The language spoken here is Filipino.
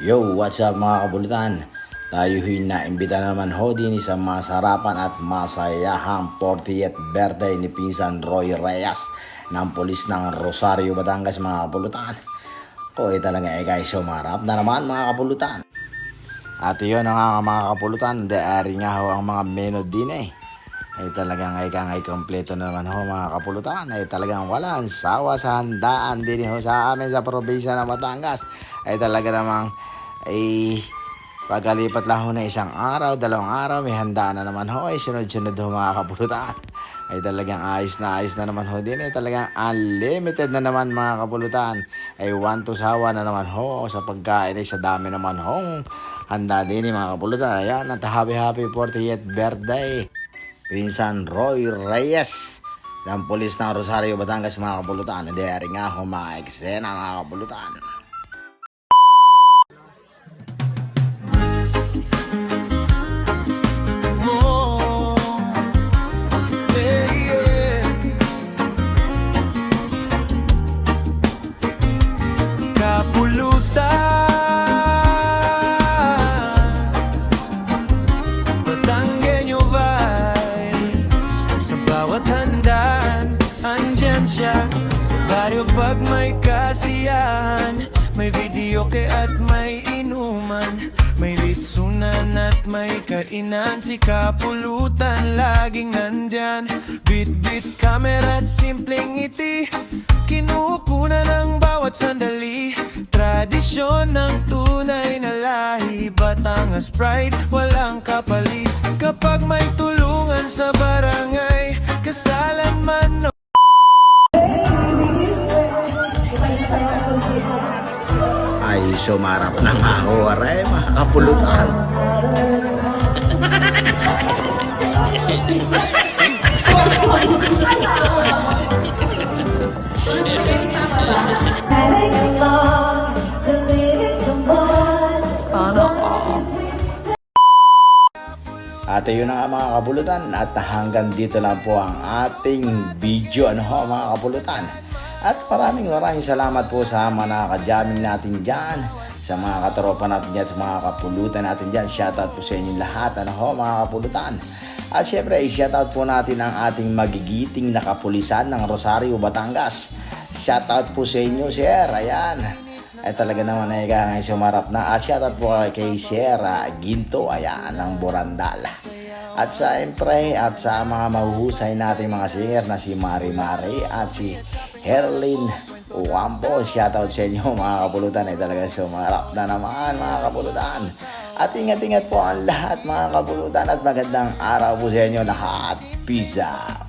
Yo, what's up mga kabulutan? Tayo naimbita naman ho din sa masarapan at masayahang 40th birthday ni Pinsan Roy Reyes ng pulis ng Rosario, Batangas mga kabulutan. Talaga guys, sumarap na naman mga kabulutan. At yun nga mga kabulutan, diary nga ho ang mga menu din talagang ay kompleto na naman ho mga kapulutan. Talagang walang sawa sa handaan din ho sa amin sa probinsya ng Batangas. Talaga namang pagkalipat lang ho na isang araw, dalawang araw, may handaan na naman ho. Sunod-sunod ho mga kapulutan. Talagang ayos na naman ho din. Talagang unlimited na naman mga kapulutan. Want to sawa na naman ho sa pagkain sa dami naman hong handa din mga kapulutan. Ayan, at happy 40th birthday Pinsan Roy Reyes ng pulis ng Rosario, Batangas mga kapulutan. Dere nga ho mga eksena mga kapulutan. Pag may kasiyahan, may videoke at may inuman, may litsunan at may kainan, si Kapulutan laging nandyan. Bit-bit camera at simpleng ngiti, kinukunan ng bawat sandali. Tradisyon ng tunay na lahi, Batangas pride, walang kapalit. Kapag may tulungan sa barangay, kasalan man ay sumarap na nga ho aray mga kapulutan. Sana all. At yun na nga mga kapulutan, at hanggang dito lang po ang ating video mga kapulutan. At maraming salamat po sa mga nakaka-jamming natin dyan, sa mga katropa natin dyan, sa mga kapulutan natin dyan. Shoutout po sa inyo lahat mga kapulutan. At syempre shoutout po natin ang ating magigiting na kapulisan ng Rosario, Batangas. Shoutout po sa inyo sir, ayan. Talaga naman sumarap na. At shoutout po kay Sir Ginto, ayan, ng Borandal. At siyempre, at sa mga mahuhusay nating mga singer na si Mari Mari at si Herlin Uwampo, shoutout sa inyo mga kapulutan. Talaga sumarap na naman mga kapulutan. At ingat-ingat po ang lahat mga kapulutan at magandang araw po sa inyo lahat. Peace out.